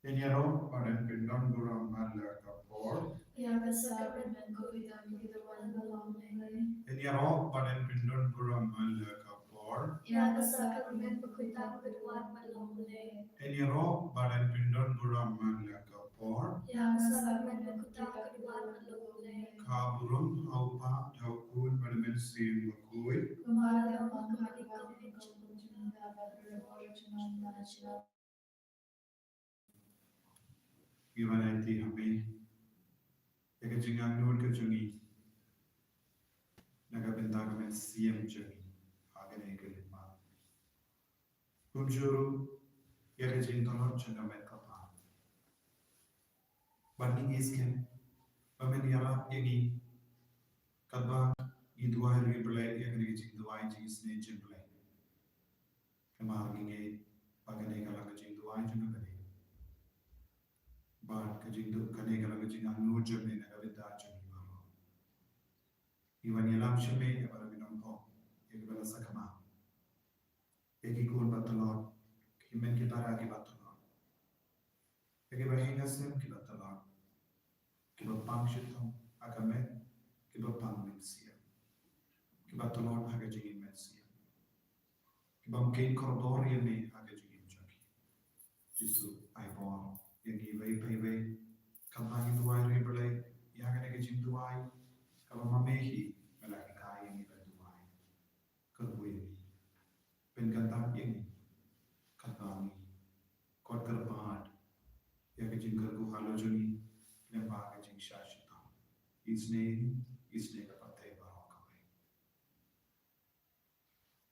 Enyero padan pindon buram mala kapor. Yang sacrament ko kita kita wan balong lay. Enyero padan pindon buram mala kapor. Yang sacrament ko kita kita wan balong lay. Enyero padan pindon buram mala kapor. Yang sacrament ko kita kita wan balong lay. Kaburum haupa daukun padmen sim bakui. Kumara mangkari kami kau kunjunga badru origin national. Givanati hame. Eka jingang nur ke jungi. Naga benda kemen sim jungi. Agane ke lima. Kunjuru eka jing tolong changa met kapa. Bani isken. Pamen yara yagi. Kadba idwa hari belai eka negi jing dua jing sne jing belai. Kemar ginge pagane kala ke jing dua jing belai. Bar ke jing du kane kala ke jing nur jungi naga benda jungi baro. Iwan yalam shime ya bara binong po. Eka bala sakama. Eki kun batalor. Kimen kitara ki batalor. Eki bahinga sem ki batalor. Kiba pang shitong agame kiba pang mensia. Kiba talor aga jingin mensia. Kiba mkain koridor yeme aga jingin jaki. Jisu ay bor. Yagi vay pay vay. Kabang duway ribelay. Yaga nega jing duway. Kaba mamehi. Malaki kaya yagi ba duway. Kadbu yagi. Penkantang yagi. Kadbangi. Kod karbad. Yaga jing kargu halo juni. Lembaga jing shashita. Isne ka patay baro kaway.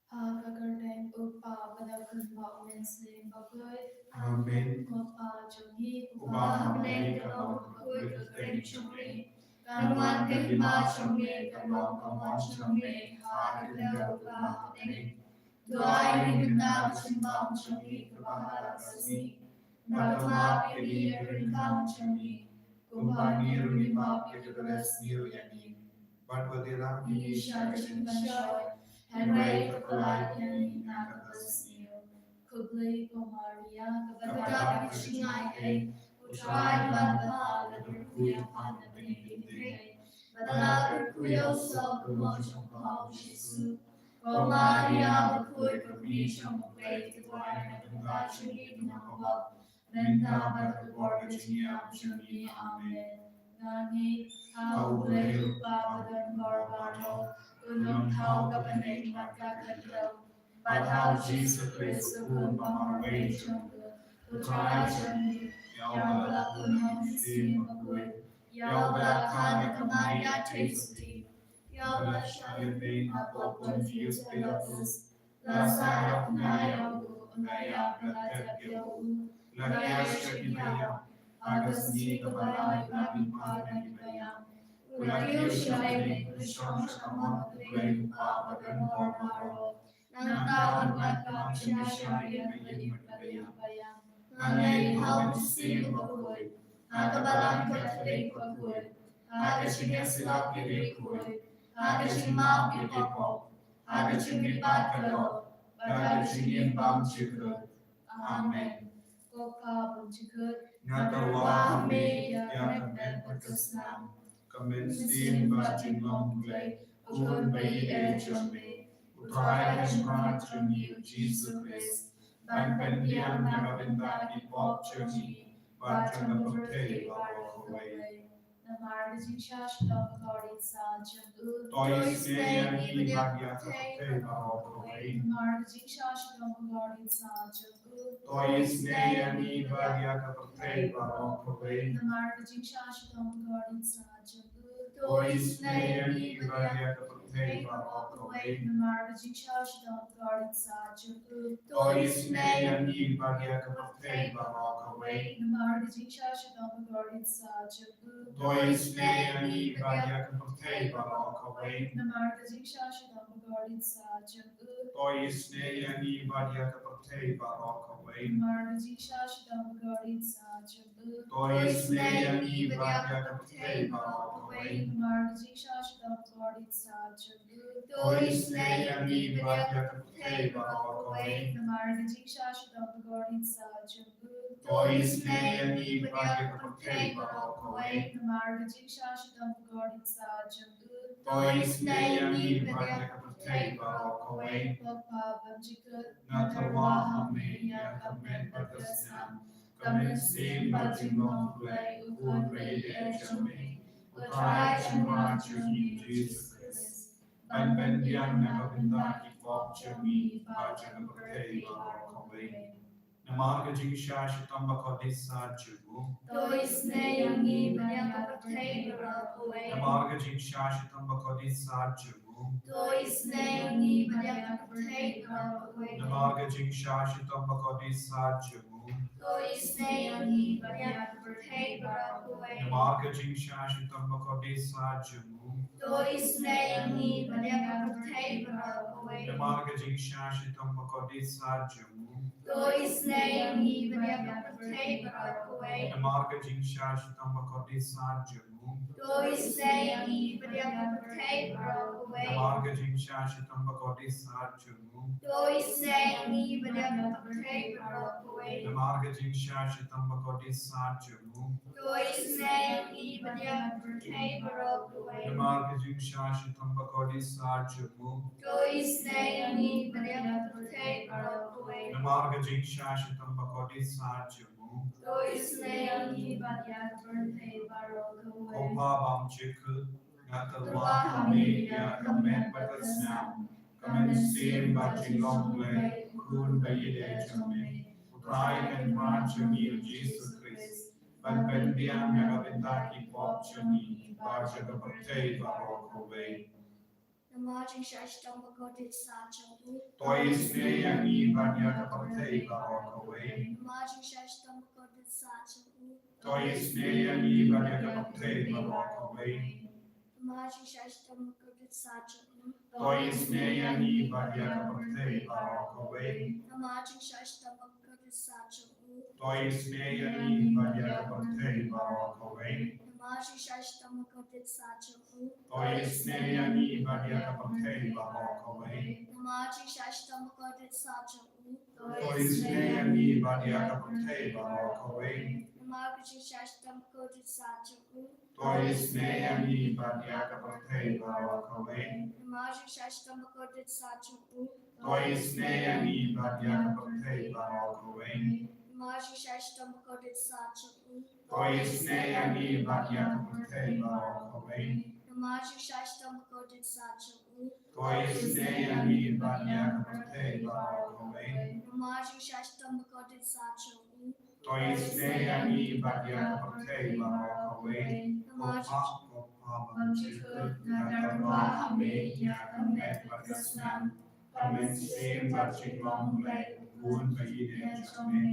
Kagardeng upa badakun ba umensling bagoy. Amen. Upa jungi Upa hagne kalong bagoy kagardeng chumri. Kanuan kahima chumri kalong kamon chumri. Hagadaw upa hagne. Duay rinda chimbang chumri kabahala sasi. Nagamap yagi rinda chumri. Kumpani runimap yagadalas niyo yani. Badwadira Isha Jingisynei-blei, Henry Kapalanya Nakapasniyo, Kubli Pomaria, Kabadak Kishingai, Utrai Badbahal, Rukuya Panabini, Badala Rukuyo Sal Promotion Pao Shisu, Pomaria Bakui Permission Play to Wine and Kachuni Namabab, Menda Badabor Chinia Shuni Amen. Nani How Blue Babadan Barbaro, Unum How Gabaning Matakato, but how Jesus Christ of whom Mamarvation, Utrajani, Yaubala Unum Sim Bakui, Yaubala Kana Kamaya Tasty, Yaubala Shalibin Apopon Fuse Pilatus, Lasara Naya, Naya Plata Yahu, Naya Shakibaya. Agus ni kabalay namin pagkakipayang. Ulakil siya ay kulisyong sa kamang kulay papagan maro. Nang tawag matpang siya ay naging magpayang. Nangay haw disting bakoy. Nakabalang kataling bakoy. Haga siya silap kirikoy. Haga siya mapipapok. Haga siya ipagkalo. Haga siya impang chikot. Amen. Koka bunchikut. Natarwa me ya men patusnam. Kamensin bajin long play. Kun bai chumbe. Utrai kashma chungi Jesus Christ. Ban pen biang nagabinda ki pop chungi. Bachang na pagtay baro kaway. Namar de jikshash dom glory sa chungu. Tois ne ani bagya kapatay baro kaway. Namar de jikshash dom glory sa chungu. Tois ne ani bagya kapatay baro kaway. Namar de jikshash dom glory sa chungu. Tois ne ani bagya kapatay baro kaway. Namar de jikshash dom glory sa chungu. Tois ne ani bagya kapatay baro kaway. Namar de jikshash dom glory sa chungu. Tois ne ani bagya kapatay baro kaway. Namar de jikshash dom glory sa chungu. Tois ne ani bagya kapatay baro kaway. Namar de jikshash dom glory sa chungu. Tois ne ani bagya kapatay baro kaway. Namar de jikshash Toisnei Badiakapte Barokaway, Toisnei Badiakapte Barokaway, Toisnei Badiakapte Barokaway, Natalwahame Yakamet Bagasnam, Kamensim Bajinglongblay, Urvede Chame, Utrai Chamra Chuni, Jesus Christ, Bendian Nagavindaki Pop Chami, Bajagapate Barokaway, Namaga Jingshash Kodisa Jubu, Toisnei Badiakapte Barokaway, Namaga Jingshash Kodisa Jubu, Toisnei Badiakapte Barokaway, Namaga Jingshash Kodisa Jubu, Toisnei Badiakapte Barokaway, Namaga Jingshash Kodisa Jubu, Toisnei Badiakapte Barokaway, Namaga Jingshash Kodisa Jubu, Toisnei Badiakapte Barokaway, Namaga Jingshash Kodisa Jubu, Toisnei Badiakapte Barokaway, Namaga Jingshash Kodisa Jubu, Toisnei Badiakapte Barokaway, Namaga Jingshash Kodisa Jubu, Toisnei Badiakapte Barokaway, Namaga Jingshash Kodisa Jubu, Toisnei Badiakapte Barokaway, Namaga Jingshash Kodisa Jubu, Toisnei Badiakapte Barokaway, Opa Bam Chiku, Natalwa Hame Yakamet Bagasnam, Kamensim Bajinglongblay, Kun Bayide Chame, Utrai and Rajami, Jesus Christ, Bendian Nagavindaki Pop Chami, Bajagapate Barokaway, Namajin Shashtam Bakotit Sachamu, Toisnei Banyakapate Barokaway, Namajin Shashtam Bakotit Sachamu, Toisnei Banyakapate Barokaway, Namajin Shashtam Bakotit Sachamu, Toisnei Banyakapate Barokaway, Namajin Shashtam Bakotit Sachamu, Toisnei Banyakapate Barokaway, Namajin Shashtam Bakotit Sachamu, Toisnei Banyakapate Barokaway, Namajin Shashtam Bakotit Sachamu, Toisnei Banyakapate Barokaway, Namajin Shashtam Bakotit Sachamu, Toisnei Banyakapate Barokaway, Namajin Shashtam Bakotit Sachamu, Toisnei Banyakapate Barokaway, Namajin Shashtam Bakotit Sachamu, Toisnei Banyakapate Barokaway, Namajin Shashtam Bakotit Sachamu, Toisnei Banyakapate Barokaway, Namajin Shashtam Bakotit Sachamu, Toisnei Banyakapate Barokaway, Namajin Opa Banchiku, Natalwahame Yakamet Bagasnam, Kamensim Bajinglongblay, Kun Bayide Chame,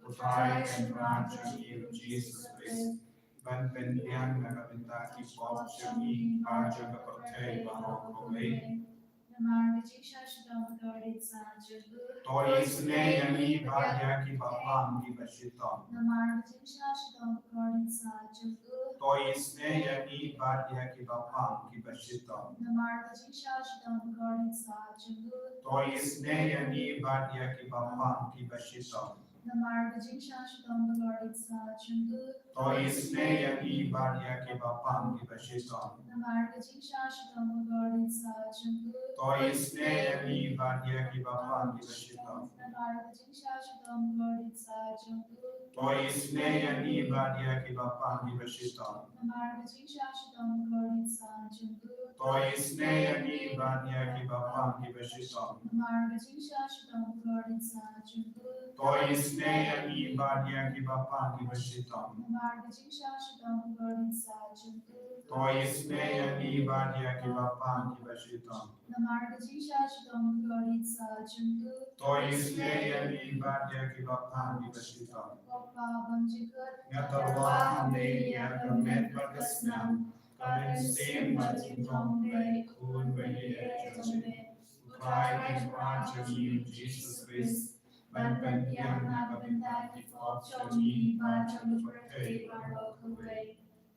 Utrai and Rajami, Jesus Christ, Bendian Nagavindaki Pop Chami, Bajagapate Barokaway, Namajin Shashtam Bakotit Sachamu, Toisnei Banyaki Bapam Gibashitam, Namajin Shashtam Bakotit Sachamu, Toisnei Banyaki Bapam Gibashitam, Namajin Shashtam Bakotit Sachamu, Toisnei Banyaki Bapam Gibashitam, Namajin Shashtam Bakotit Sachamu, Toisnei Banyaki Bapam Gibashitam, Namajin Shashtam Bakotit Sachamu, Toisnei Banyaki Bapam Gibashitam, Namajin Shashtam Bakotit Sachamu, Toisnei Banyaki Bapam Gibashitam, Namajin Shashtam Bakotit Sachamu, Toisnei Banyaki Bapam Gibashitam, Namajin Shashtam Bakotit Sachamu, Toisnei Banyaki Bapam Gibashitam, Namajin Shashtam Bakotit Sachamu, Toisnei Banyaki Bapam Gibashitam, Namajin Shashtam Bakotit Sachamu, Toisnei Banyaki Bapam Gibashitam, Opa Banchiku, Natalwahame Yakamet Bagasnam, Kamensim Bajinglongblay, Kun Bayide Chame, Utrai and Rajami, Jesus Christ, Bendian Nagavindaki Pop Chami, Bajagapate Barokaway,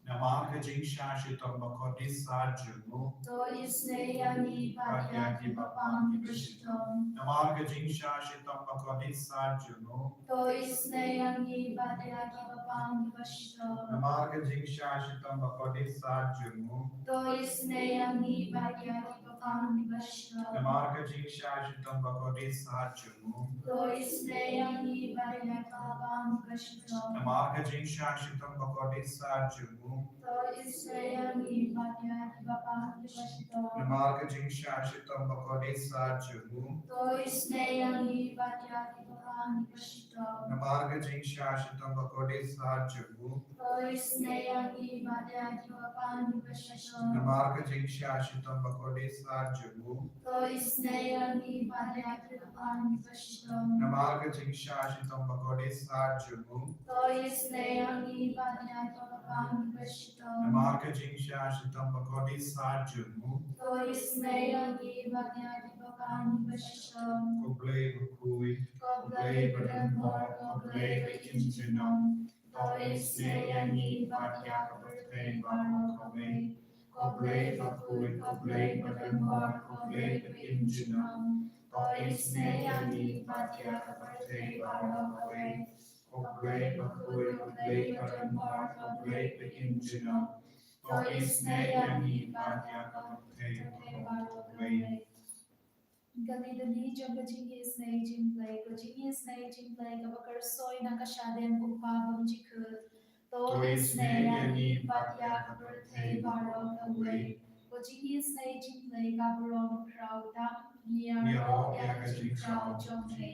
Namarga Jingshashitam Bakoti Sajumu. Jingisynei ani Patyaki Papang Vishtom. Namarga Jingshashitam Bakoti Sajumu. Jingisynei ani Patyaki Papang Vishtom. Namarga Jingshashitam Bakoti Sajumu. Jingisynei ani Patyaki Papang Vishtom. Namarga Jingshashitam Bakoti Sajumu. Jingisynei ani Patyaki Papang Vishtom. Namarga Jingshashitam Bakoti Sajumu. Jingisynei ani Patyaki Papang Vishtom. Namarga Jingshashitam Bakoti Sajumu. Jingisynei ani Patyaki Papang Vishtom. Namarga Jingshashitam Bakoti Sajumu. Jingisynei ani Patyaki Papang Vishtom. Namarga Jingshashitam Bakoti Sajumu. Jingisynei ani Patyaki Papang Vishtom. Namarga Jingshashitam Bakoti Sajumu. Jingisynei ani Patyaki Papang Vishtom. Namarga Jingshashitam Bakoti Sajumu. Jingisynei ani Patyaki Papang Vishtom. Koblei Bakui. Koblei Berdenmor, Koblei Bekinjinom. Jingisynei ani Patyaki Bertei Baro Koblei. Koblei Bakui, Koblei Berdenmor, Koblei Bekinjinom. Jingisynei ani Patyaki Bertei Baro Koblei. Koblei Bakui, Koblei Berdenmor, Koblei Bekinjinom. Jingisynei ani Patyaki Bertei Baro Koblei. Galidani jamba Jingisynei-blei, Jingisynei-blei gabakar soy nakashaden upabam jikut. Jingisynei ani Patyaki Bertei Baro Koblei. Jingisynei-blei gabarom krau dam niaro yakajinkrau jomne.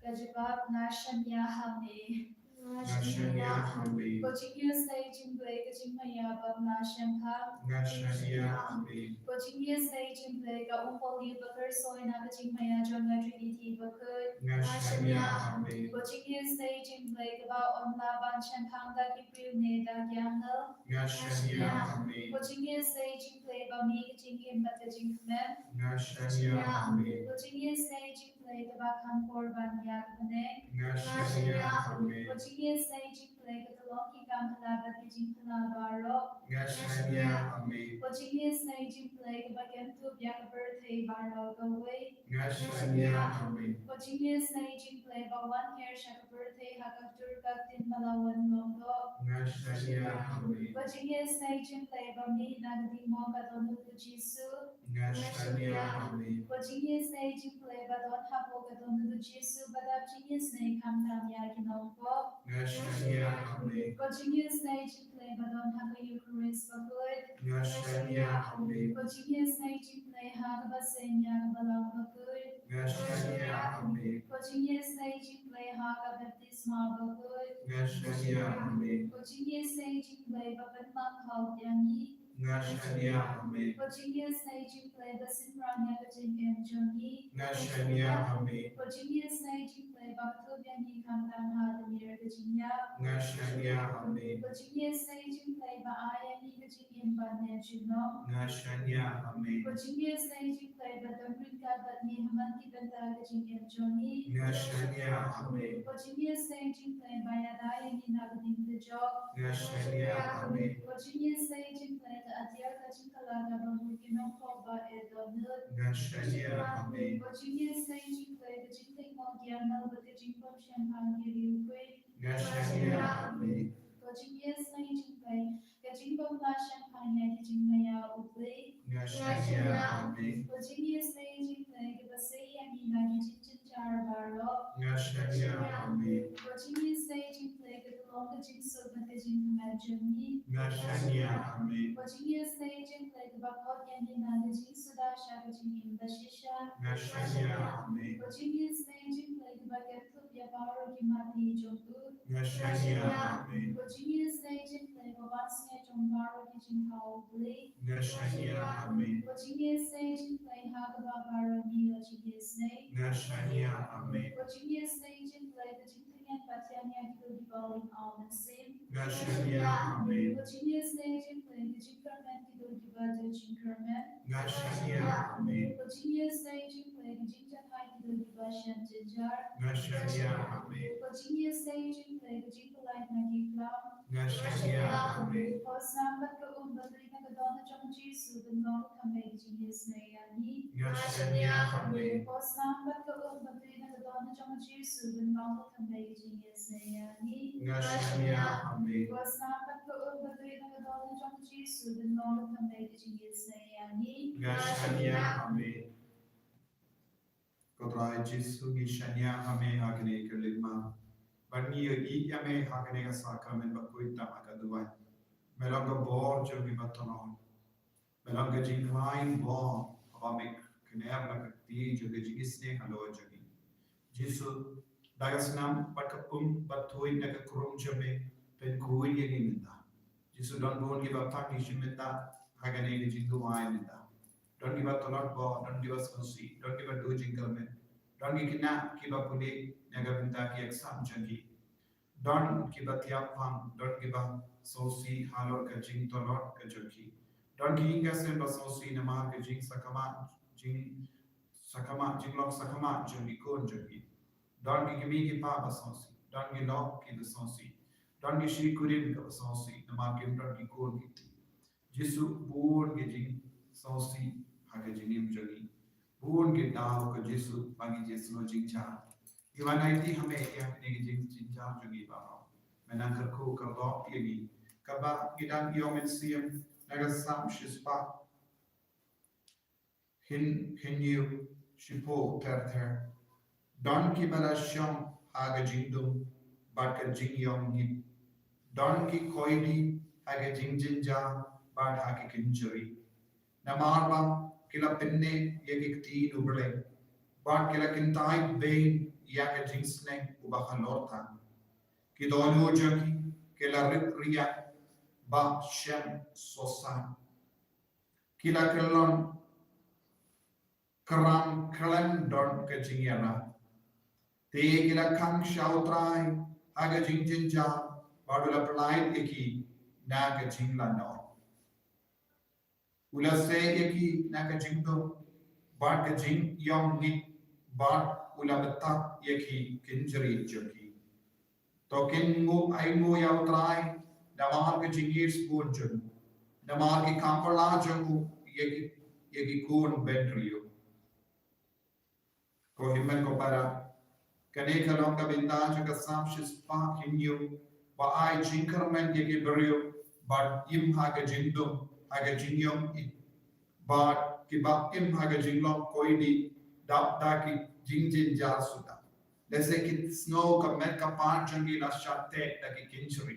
Gajibab nashanya hame. Nashanya Hambi. Jingisynei-blei gajingmayabab nashamha. Nashanya Hambi. Jingisynei-blei ga umpoli bakar soy nakajingmaya jomna trinity bakut. Nashanya Hambi. Jingisynei-blei gaba onlaban shampanga kipriu ne dagyangel. Nashanya Hambi. Jingisynei-blei ba mi gajingim batajingmen. Nashanya Hambi. Jingisynei-blei gaba kampor ban yagbane. Nashanya Hambi. Jingisynei-blei gadaloki gamhala batijinghala baro. Nashanya Hambi. Jingisynei-blei gaba gentu byakabertei baro gawai. Nashanya Hambi. Jingisynei-blei ba one hair shakabertei hakaturkatin malawan londo. Nashanya Hambi. Jingisynei-blei ba mi nagadimo kadonu Jisu. Nashanya Hambi. Jingisynei-blei ba don hapo kadonu Jisu badab Jingisynei kamtam yaginompo. Nashanya Hambi. Jingisynei-blei ba don hapa Eucharist bakut. Nashanya Hambi. Jingisynei-blei hagabaseng yagabalang bakut. Nashanya Hambi. Jingisynei-blei hagabaptisma bakut. Nashanya Hambi. Jingisynei-blei ba benmang yangi. Nashanya Hambi. Jingisynei-blei ba sinrang yakajingem jongi. Nashanya Hambi. Jingisynei-blei ba katubyangi kamtam hadamir gajinya. Nashanya Hambi. Jingisynei-blei ba ayani gajingim banen jinom. Nashanya Hambi. Jingisynei-blei ba damrinka batni hamanti benta gajingem jongi. Nashanya Hambi. Jingisynei-blei ba yadayani nagadim gajok. Nashanya Hambi. Jingisynei-blei ka atyar kajingkalaga bamuginong koba edonut. Nashanya Hambi. Jingisynei-blei gajingting mogyanal batijingpam siyang giriukwi. Nashanya Hambi. Jingisynei-blei gajingpam la siyang gajingmaya uplay. Nashanya Hambi. Jingisynei-blei gabasay ani nagijinjar baro. Nashanya Hambi. Jingisynei-blei gadalong gajingsog na gajingkamajoni. Nashanya Hambi. Jingisynei-blei gabakot yani nagajingsuda siya gajingimbashisha. Nashanya Hambi. Jingisynei-blei gabagatub yabaro gimati jogu. Nashanya Hambi. Jingisynei-blei babasnya jombaro gijingkao blei. Nashanya Hambi. Jingisynei-blei hagababaro nila jingisynei. Nashanya Hambi. Jingisynei-blei gajingtingan patyanya gibaling almasim. Nashanya Hambi. Jingisynei-blei gajingkarmen Badu Jinkerman, Gashania Ame, Jingisynei-blei, Jingisynei-blei, Jingisynei-blei, Gashania Ame, Jingisynei-blei, Jingisynei-blei, Gashania Ame, Osnambat ka umbadri na kadona jang Jesu benong kamay Jingisynei-ani. Gashania Ame, Osnambat ka umbadri na kadona jang Jesu benong kamay Jingisynei-ani. Gashania Ame, Osnambat ka umbadri na kadona jang Jesu benong kamay Jingisynei-ani. Gashania Ame, Kodrai Jesu Gishania Ame Agni Kalima, Bani Yi Ame Hagane Sakamen Bakuita Magaduai, Melanga Bor Jogi Batonon, Melanga Jinklain Bor, Abamik Knebla Kati Jogi Jingisne Halo Jogi, Jesu Dagasnam Bakapum Batui Nakakurum Jame, Ben Kui Yagiminda, Jesu don't go give up Taki Shiminda, Hagane Jinguai Minda. Don't give up a lot more, don't give us mercy, don't give up doing government, don't give up puli, negavinda ki exam junkie, don't give up yapam, don't give up sosi, halor ka jing tolot ka junkie, don't give us a sosi namar ka jing sakama, jinglok sakama, junkie, kon junkie, don't give me ki papa sosi, don't give lock ki the sosi, don't give she kurim ka sosi, namar kim don't give kon kiti, Jesu born getting sosi. Haga jingim jogi, buon ke dao ko Jesu bagi Jesu no jingcha. Iwana iti hame yang ne jingcha jogi ba. Menangkar ko kardo yegi. Kaba gidang yomen siem naga sam shispa. Hinyu shipo ter. Don ki bala sham haga jingdum bat ka jing yom git. Don ki koidi haga jingjinja bat haga kinjuri. Namarba kila pinne yagikti nubre, but kila kintai bain yak jingsne ubahalorta. Kidono jaki kila ripria ba shem sosa. Kila kilon karam kalan don kajingyana. Te kila kang shautrai aga jingjinja badula pride eki na kajingla no. Ula say yaki naka jingdo, but ka jing yong nit, but ula bata yaki kinjari joki. Token mo ay mo yaw try, namar ka jingir spoon jung, namar ki kampala jungu yaki kun bendrio. Ko himmen ko para, kane kalong ka binda jaka sam shispa hinyo, ba ay jinkarmen yaki berio, but im haga jingdum, haga jingyong it but kiba im haga jinglong koidi dap ki jingjin jar suda lese ki snow ka met ka pan jangi la shatte da ki kinchuri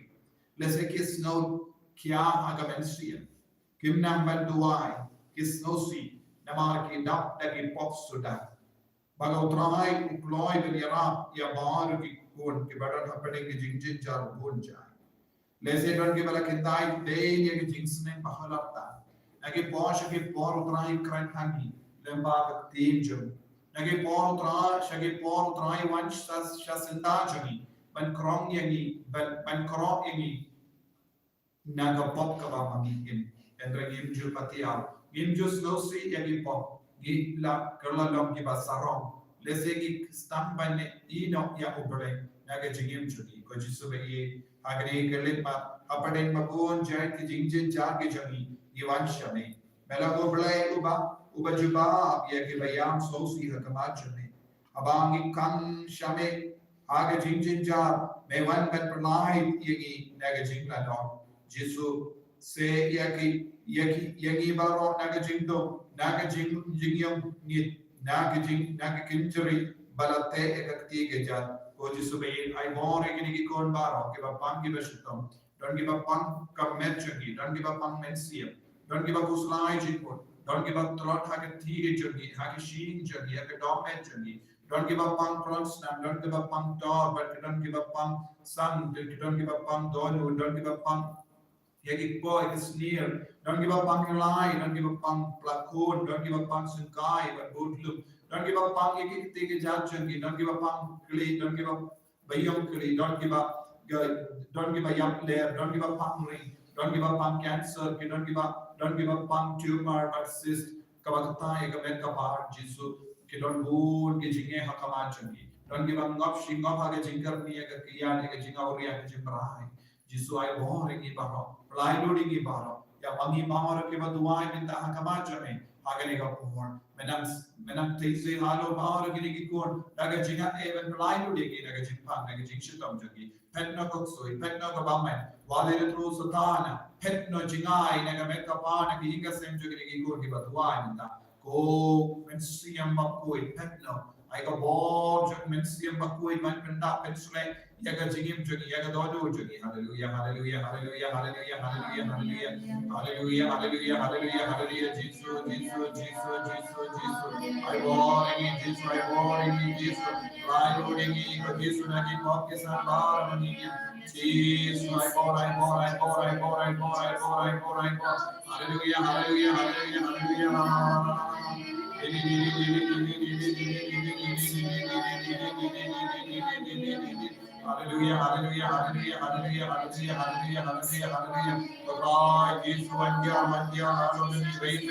lese ki snow kya haga mensiya kim nam ban duai ki snow si namar ki dap da ki pop suda bago trai uploy ben yara ya bar ki kon ki badan happening ki jingjin jar bon jai Lese don ke bala kintai day ye ke jingsne bahalapta. Nage posh ke por utrai kran hangi lemba ka tejum. Nage por utra shage por utrai vanch sas shasinda jagi ban krong yangi ban krong yangi naga pop ka ba mangi im endra im ju patial im ju snow si yangi pop gi la kerla lom ki ba sarong lese ki stam ban ino ya ubere naga jingim jagi ko jisube ye Agni Kalima, Apadin Mabun, Jan Kijin Jagi Jami, Ivan Shami, Melago Blay Uba Juba, Yakibayam Sosi Hakamajami, Abangi Kan Shame, Aga Jinjin Jar, Mevan Ben Pranai, Yagi, Nagajing Ladon, Jisu, say Yagi Baro, Nagajindo, Nagajing Jingyam Nit, Nagakinjuri, Balate Ekati Gajan. Jisubay, I more again kon baro, give a pang give a shitum, don't give a pang come menchungi, don't give a pang mensium, don't give a puslai jiput, don't give a trot hagati jungi, hagishin jungi, a dom jungi, don't give a pang pronsnam, don't give a pang dog, but don't give a pang sun, don't give a pang donu, don't give a pang yagi boy is near, don't give a pang lie, don't give a pang placone, don't give a pang sunkai, but good look. Don't give up pang take judging, don't give a pang clay, don't give up bayam clay, don't give a young layer, don't give a pang ring, don't give up pang cancer, don't Don't give up on tumor, but cyst, Kabakata, Yagamet Kapar, Jisu, Kidon Boon, Gijinge Hakamachami. Don't give up Ngop, Shingop, Hagajinka, Niagakia, Nigajinga, Jimbrai. Jisu, I boring Ibaro, Lailoading Ibaro, Yabangi Mamara Kibaduai, and the Hakamachame, Haganiga Poor, Menam Tisi, Halo, Power, Ginigikun, Nagajinga, even Lailoading, Nagajimpan, Nagajinsham Jagi, Petno Koksui, Petno Gabaman, Wale Tru Satana, Petno Jingai, Nagamekapana, Ginga Semjagi, Gibaduai, Go, Mensiam Bakui, Petno. I got born, Mensiam Bakui, Manpenda, Pensule, Yaga Jigim Jagi, Yaga Dodo Jagi, Hallelujah, Hallelujah, Hallelujah, Hallelujah, Hallelujah, Hallelujah, Hallelujah, Hallelujah, Hallelujah, Jesus, Jesus, Jesus, Jesus, Jesus. I born in Jesus, I born in Jesus, I born in Jesus, I born in Jesus, Jesus, I born, I born, I born, I born, I born, I born, I born, I born. Hallelujah, Hallelujah, Hallelujah, Hallelujah. Hallelujah, hallelujah, hallelujah, hallelujah, hallelujah, hallelujah, hallelujah, hallelujah. God, Jesus, one year, hallelujah, wait.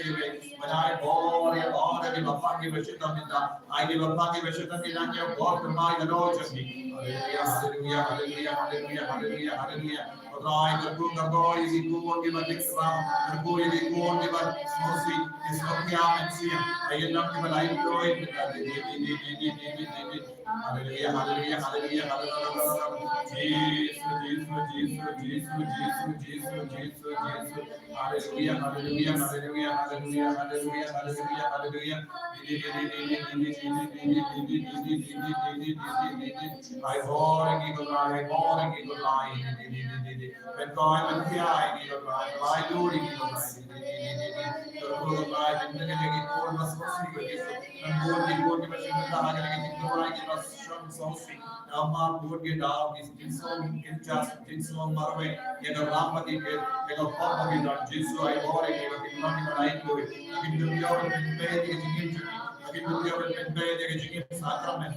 When I bore your Lord, I give a funky Veshitamita. I give a funky Veshitamita, your God, my Lord, hallelujah, hallelujah, hallelujah, hallelujah, hallelujah, hallelujah. God, God, you go give a big round, go, you go give a mercy, it's not the I am not given I know it. Hallelujah, hallelujah, hallelujah, hallelujah. Jesus, Jesus, Jesus, Jesus, Jesus, Jesus, Jesus. Hallelujah, hallelujah, hallelujah, hallelujah, hallelujah, hallelujah, hallelujah. I bore a giggle lie, I bore a giggle lie. When God and I giggle lie, I do giggle lie. The lie, and then again, all must be and more give us in the dark and give us some saucy. Now, Mark would get out, is Jinson, Kinjas, Jinson, Marway, get a Ramadi, get a pop of it on Jinsu, I bought it, but not even I do it. I can do the oven and pay the engine. I can do the oven and pay the engine sacrament.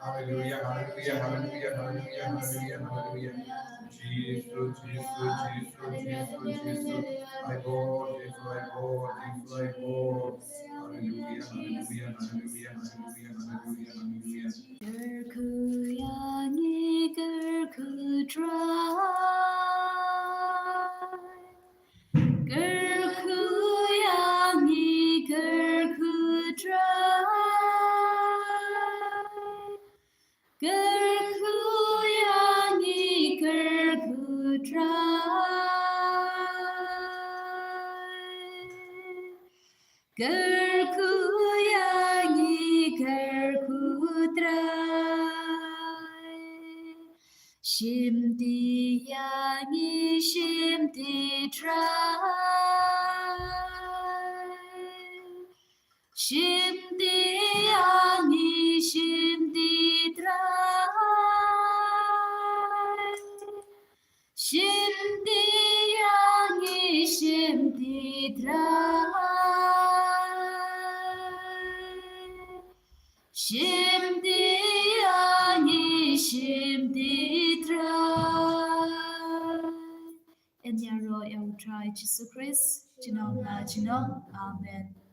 Hallelujah, hallelujah, hallelujah, hallelujah, hallelujah, hallelujah. Jesus, Jesus, Jesus, Jesus, Jesus. I go, Jesus, I go, Jesus, I go. Hallelujah, hallelujah, hallelujah, hallelujah, hallelujah, hallelujah. Gerku yani gerku dry. Gerku yani gerku dry. Gerku yani gerku dry. Gerku yani gerku dry. Shimdi yani shimdi dry. Shimdi yani shimdi dry. Shimdi yani shimdi dry. Shimdi yani shimdi dry. And Yaro, I will try Jesus Christ. Amen.